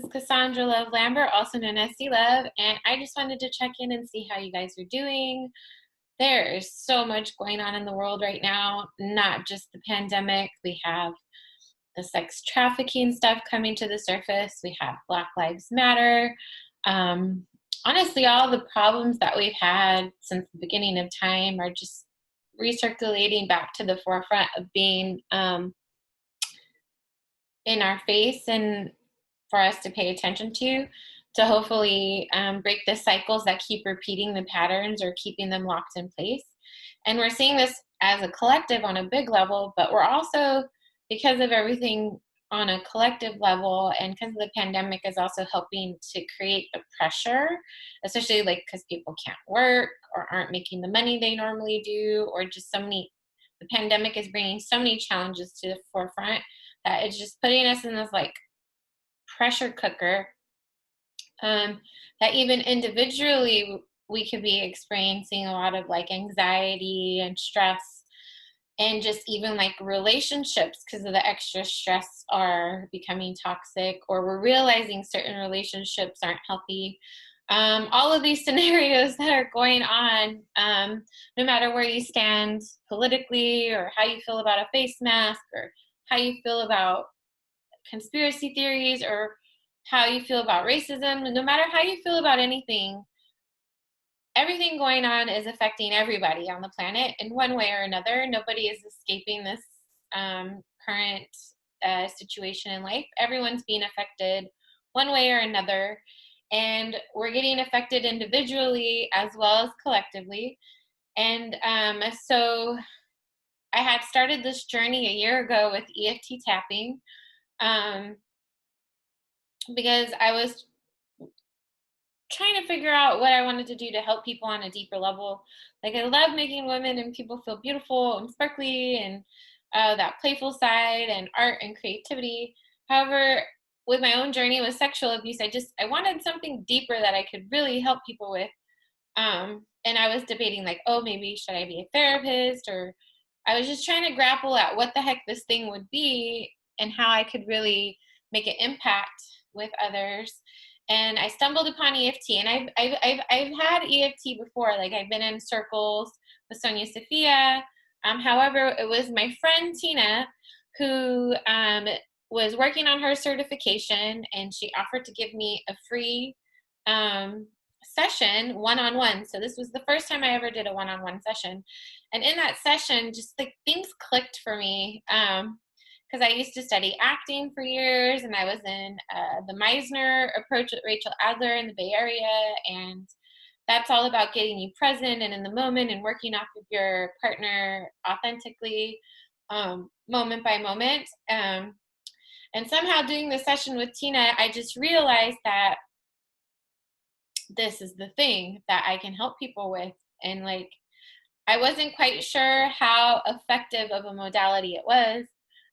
Cassandra Love Lambert, also known as C Love, and I just wanted to check in and see how you guys are doing. There is so much going on in the world right now, not just the pandemic. We have the sex trafficking stuff coming to the surface. We have Black Lives Matter. Honestly, all the problems that we've had since the beginning of time are just recirculating back to the forefront of being in our face and for us to pay attention to hopefully break the cycles that keep repeating the patterns or keeping them locked in place. And we're seeing this as a collective on a big level, but we're also, because of everything on a collective level and because of the pandemic, is also helping to create the pressure, especially like because people can't work or aren't making the money they normally do, or just the pandemic is bringing so many challenges to the forefront that it's just putting us in this like pressure cooker that even individually we could be experiencing a lot of like anxiety and stress, and just even like relationships because of the extra stress are becoming toxic, or we're realizing certain relationships aren't healthy. All of these scenarios that are going on, no matter where you stand politically or how you feel about a face mask or how you feel about conspiracy theories or how you feel about racism, no matter how you feel about anything, everything going on is affecting everybody on the planet in one way or another. Nobody is escaping this current situation in life. Everyone's being affected one way or another, and we're getting affected individually as well as collectively. And so I had started this journey a year ago with EFT tapping because I was trying to figure out what I wanted to do to help people on a deeper level. Like, I love making women and people feel beautiful and sparkly and that playful side and art and creativity. However, with my own journey with sexual abuse, I wanted something deeper that I could really help people with. And I was debating like, oh, maybe should I be a therapist? Or I was just trying to grapple at what the heck this thing would be and how I could really make an impact with others. And I stumbled upon EFT, and I've had EFT before. Like, I've been in circles with Sonia Sophia. However, it was my friend Tina who was working on her certification, and she offered to give me a free session one-on-one. So this was the first time I ever did a one-on-one session. And in that session, just like things clicked for me. Because I used to study acting for years, and I was in the Meisner approach with Rachel Adler in the Bay Area, and that's all about getting you present and in the moment and working off of your partner authentically, moment by moment. And somehow doing the session with Tina, I just realized that this is the thing that I can help people with. And like, I wasn't quite sure how effective of a modality it was.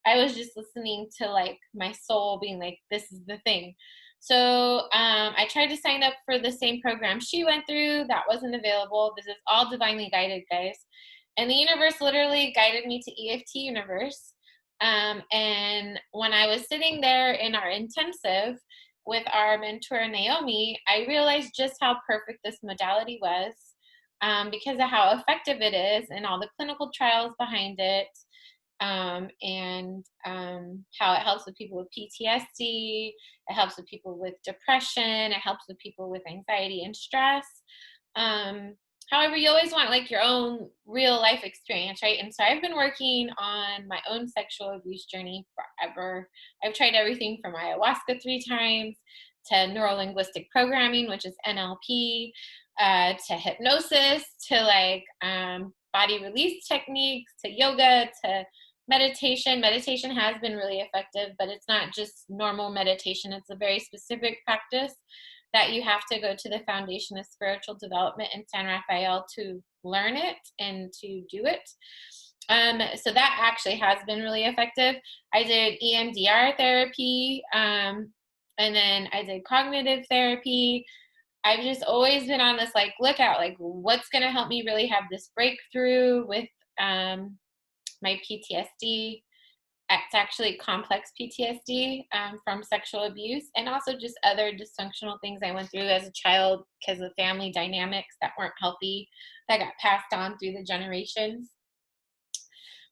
I was just listening to like my soul being like, this is the thing. So I tried to sign up for the same program she went through. That wasn't available. This is all divinely guided, guys. And the universe literally guided me to EFT Universe. And when I was sitting there in our intensive with our mentor, Naomi, I realized just how perfect this modality was, because of how effective it is and all the clinical trials behind it. And how it helps with people with PTSD, it helps with people with depression, it helps with people with anxiety and stress. However, you always want like your own real life experience, right? And so I've been working on my own sexual abuse journey forever. I've tried everything from ayahuasca 3 times to neuro-linguistic programming, which is NLP, to hypnosis, to like body release techniques, to yoga, to meditation. Meditation has been really effective, but it's not just normal meditation. It's a very specific practice that you have to go to the Foundation of Spiritual Development in San Rafael to learn it and to do it. So that actually has been really effective. I did EMDR therapy, and then I did cognitive therapy. I've just always been on this like lookout, like what's going to help me really have this breakthrough with my PTSD. it's actually complex PTSD from sexual abuse, and also just other dysfunctional things I went through as a child because of family dynamics that weren't healthy that got passed on through the generations.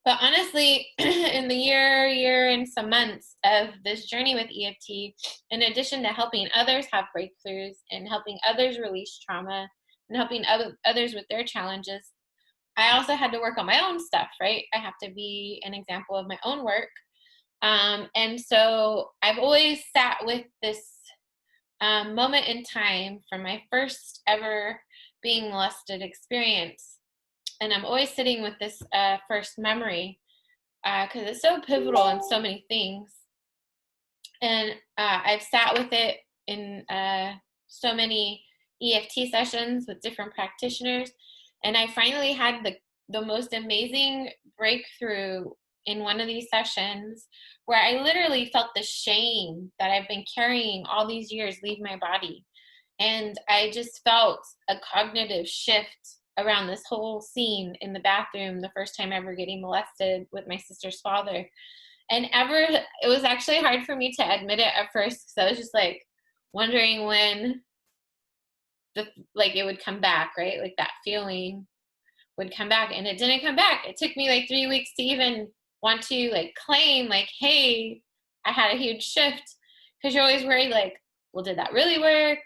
But honestly, in the year and some months of this journey with EFT, in addition to helping others have breakthroughs and helping others release trauma and helping others with their challenges, I also had to work on my own stuff, right? I have to be an example of my own work. And so I've always sat with this moment in time from my first ever being molested experience. And I'm always sitting with this first memory because it's so pivotal in so many things. And I've sat with it in so many EFT sessions with different practitioners. And I finally had the most amazing breakthrough in one of these sessions where I literally felt the shame that I've been carrying all these years leave my body. And I just felt a cognitive shift around this whole scene in the bathroom the first time ever getting molested with my sister's father. And it was actually hard for me to admit it at first because I was just like wondering when it would come back, right? Like that feeling would come back, and it didn't come back. It took me like 3 weeks to even want to like claim like, hey, I had a huge shift, because you're always worried like, well, did that really work?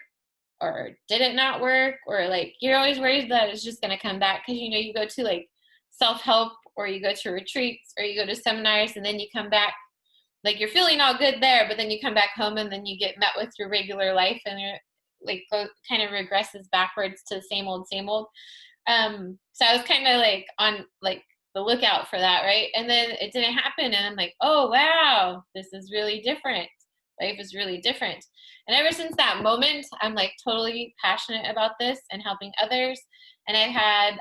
Or did it not work? Or like, you're always worried that it's just going to come back because, you go to like self-help, or you go to retreats, or you go to seminars, and then you come back like you're feeling all good there, but then you come back home and then you get met with your regular life, and you're like kind of regresses backwards to the same old. So I was kind of like on like the lookout for that, right? And then it didn't happen, and I'm like, oh wow, this is really different. Life is really different. And ever since that moment, I'm like totally passionate about this and helping others. And I've had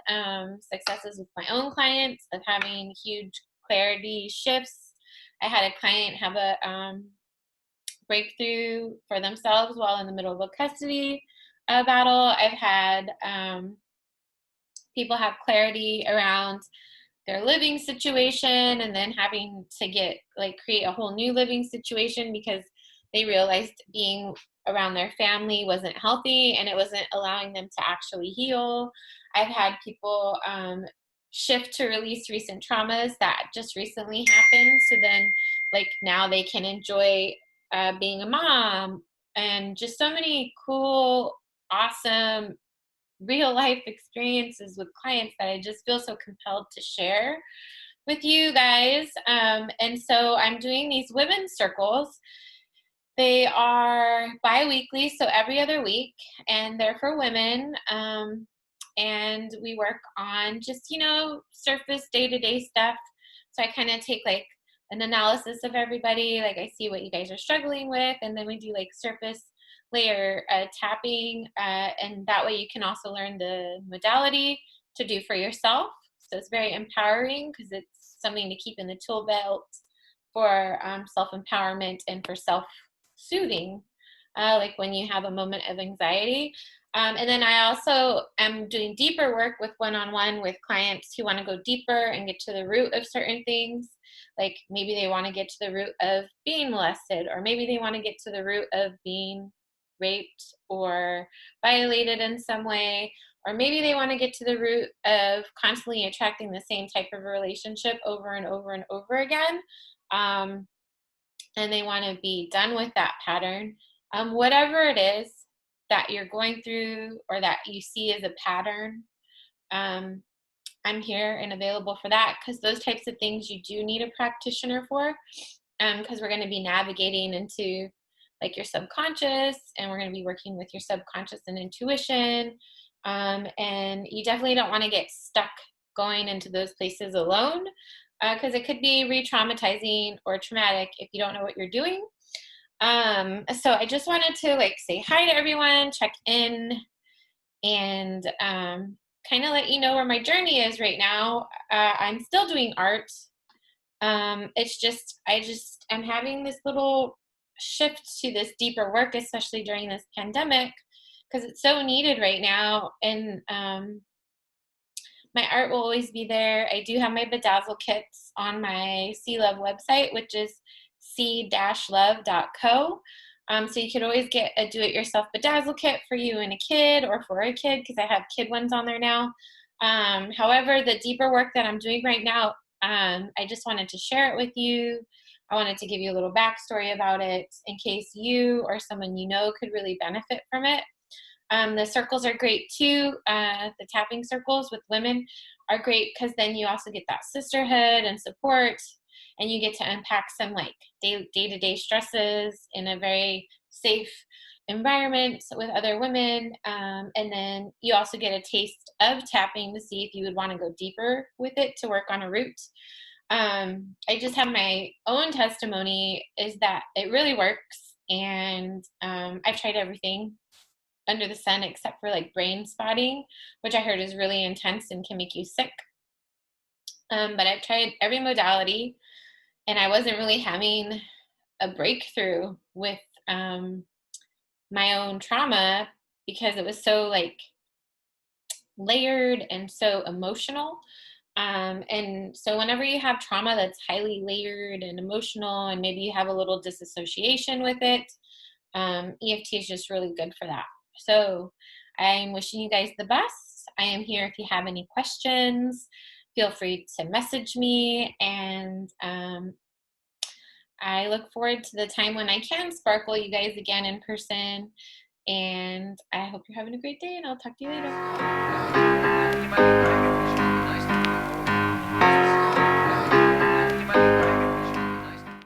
successes with my own clients of having huge clarity shifts. I had a client have a breakthrough for themselves while in the middle of a custody battle. I've had people have clarity around their living situation, and then having to create a whole new living situation because they realized being around their family wasn't healthy and it wasn't allowing them to actually heal. I've had people shift to release recent traumas that just recently happened, so then like now they can enjoy being a mom, and just so many cool, awesome real life experiences with clients that I just feel so compelled to share with you guys. And so I'm doing these women's circles. They are bi-weekly, so every other week, and they're for women. And we work on just, surface day-to-day stuff. So I kind of take like an analysis of everybody, like I see what you guys are struggling with, and then we do like surface layer tapping, and that way you can also learn the modality to do for yourself. So it's very empowering because it's something to keep in the tool belt for self-empowerment and for self-soothing, like when you have a moment of anxiety. And then I also am doing deeper work with one-on-one with clients who want to go deeper and get to the root of certain things. Like maybe they want to get to the root of being molested, or maybe they want to get to the root of being raped or violated in some way, or maybe they want to get to the root of constantly attracting the same type of relationship over and over and over again, and they want to be done with that pattern. Whatever it is that you're going through or that you see as a pattern, I'm here and available for that, because those types of things you do need a practitioner for, because we're going to be navigating into like your subconscious, and we're going to be working with your subconscious and intuition. And you definitely don't want to get stuck going into those places alone, because it could be re-traumatizing or traumatic if you don't know what you're doing. So I just wanted to like say hi to everyone, check in, and kind of let you know where my journey is right now. I'm still doing art. It's just, I'm having this little shift to this deeper work, especially during this pandemic, because it's so needed right now. And My art will always be there. I do have my bedazzle kits on my C Love website, which is c-love.co. So you could always get a do-it-yourself bedazzle kit for you and a kid, or for a kid, because I have kid ones on there now. However, the deeper work that I'm doing right now, I just wanted to share it with you. I wanted to give you a little backstory about it in case you or someone you know could really benefit from it. The circles are great too. The tapping circles with women are great because then you also get that sisterhood and support, and you get to unpack some like day-to-day stresses in a very safe environment with other women. And then you also get a taste of tapping to see if you would want to go deeper with it to work on a root. I just have my own testimony is that it really works. And I've tried everything under the sun except for like brain spotting, which I heard is really intense and can make you sick. But I've tried every modality, and I wasn't really having a breakthrough with my own trauma because it was so like layered and so emotional. And so whenever you have trauma that's highly layered and emotional, and maybe you have a little disassociation with it, EFT is just really good for that. So I'm wishing you guys the best. I am here if you have any questions. Feel free to message me, and I look forward to the time when I can sparkle you guys again in person. And I hope you're having a great day, and I'll talk to you later.